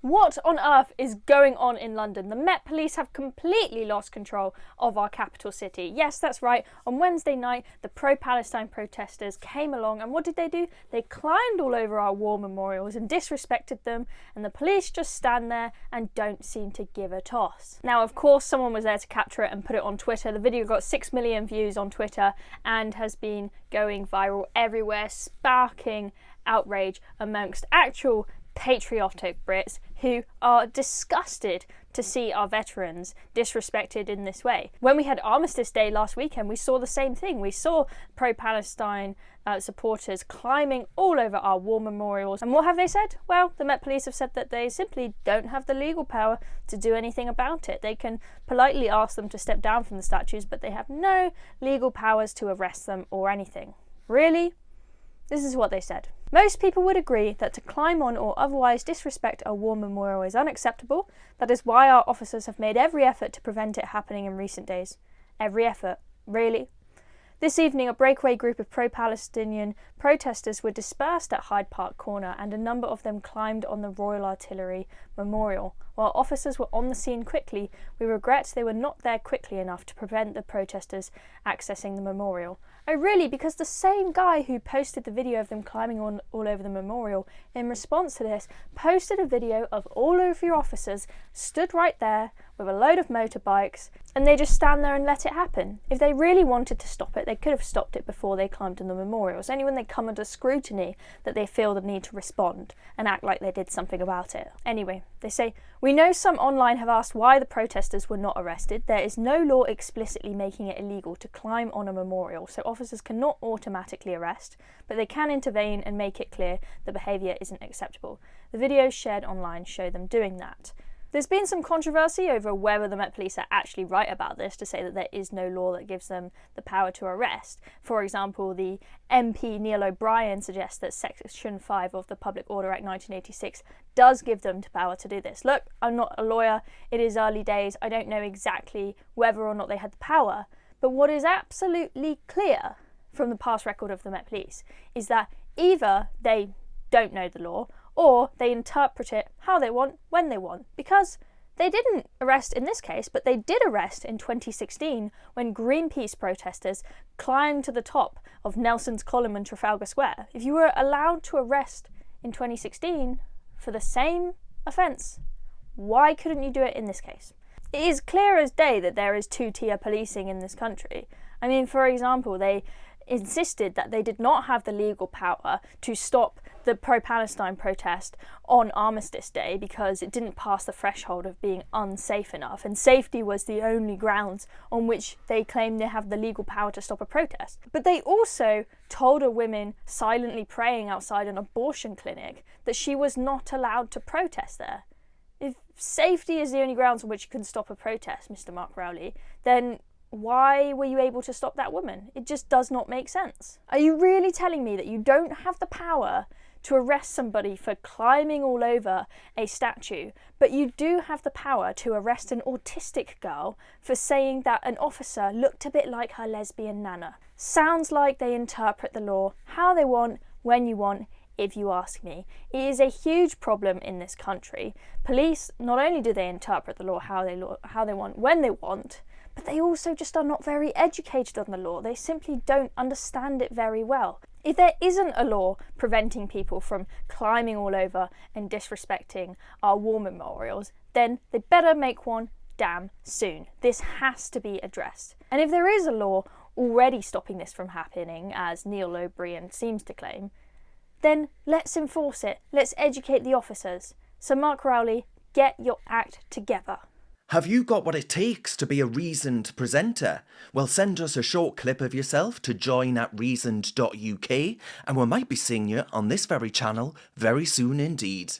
What on earth is going on in London? The Met Police have completely lost control of our capital city. Yes, that's right. On Wednesday night, the pro-Palestine protesters came along, and what did they do? They climbed all over our war memorials and disrespected them, and the police just stand there and don't seem to give a toss. Now, of course, someone was there to capture it and put it on Twitter. The video got 6 million views on Twitter and has been going viral everywhere, sparking outrage amongst actual patriotic Brits who are disgusted to see our veterans disrespected in this way. When we had Armistice Day last weekend, we saw the same thing. We saw pro-Palestine supporters climbing all over our war memorials. And what have they said? Well, the Met Police have said that they simply don't have the legal power to do anything about it. They can politely ask them to step down from the statues, but they have no legal powers to arrest them or anything. Really? This is what they said. Most people would agree that to climb on or otherwise disrespect a war memorial is unacceptable. That is why our officers have made every effort to prevent it happening in recent days. Every effort. Really? This evening, a breakaway group of pro-Palestinian protesters were dispersed at Hyde Park Corner, and a number of them climbed on the Royal Artillery Memorial. While officers were on the scene quickly, we regret they were not there quickly enough to prevent the protesters accessing the memorial. Oh really? Because the same guy who posted the video of them climbing all over the memorial, in response to this, posted a video of all of your officers stood right there with a load of motorbikes, and they just stand there and let it happen. If they really wanted to stop it, they could have stopped it before they climbed on the memorial. It's only when they come under scrutiny that they feel the need to respond and act like they did something about it. Anyway, they say, "We know some online have asked why the protesters were not arrested. There is no law explicitly making it illegal to climb on a memorial, so officers cannot automatically arrest, but they can intervene and make it clear the behaviour isn't acceptable. The videos shared online show them doing that." There's been some controversy over whether the Met Police are actually right about this, to say that there is no law that gives them the power to arrest. For example, the MP Neil O'Brien suggests that Section 5 of the Public Order Act 1986 does give them the power to do this. Look, I'm not a lawyer, it is early days, I don't know exactly whether or not they had the power, but what is absolutely clear from the past record of the Met Police is that either they don't know the law, or they interpret it how they want, when they want, because they didn't arrest in this case, but they did arrest in 2016 when Greenpeace protesters climbed to the top of Nelson's Column in Trafalgar Square. If you were allowed to arrest in 2016 for the same offence, why couldn't you do it in this case? It is clear as day that there is two-tier policing in this country. I mean, for example, they insisted that they did not have the legal power to stop the pro-Palestine protest on Armistice Day because it didn't pass the threshold of being unsafe enough, and safety was the only grounds on which they claimed they have the legal power to stop a protest. But they also told a woman silently praying outside an abortion clinic that she was not allowed to protest there. If safety is the only grounds on which you can stop a protest, Mr. Mark Rowley, then why were you able to stop that woman? It just does not make sense. Are you really telling me that you don't have the power to arrest somebody for climbing all over a statue, but you do have the power to arrest an autistic girl for saying that an officer looked a bit like her lesbian nana? Sounds like they interpret the law how they want, when you want, if you ask me. It is a huge problem in this country. Police, not only do they interpret the law how they want, when they want, but they also just are not very educated on the law. They simply don't understand it very well. If there isn't a law preventing people from climbing all over and disrespecting our war memorials, then they better make one damn soon. This has to be addressed. And if there is a law already stopping this from happening, as Neil O'Brien seems to claim, then let's enforce it. Let's educate the officers. So Mark Rowley, get your act together. Have you got what it takes to be a reasoned presenter? Well, send us a short clip of yourself to join@reasoned.uk and we might be seeing you on this very channel very soon indeed.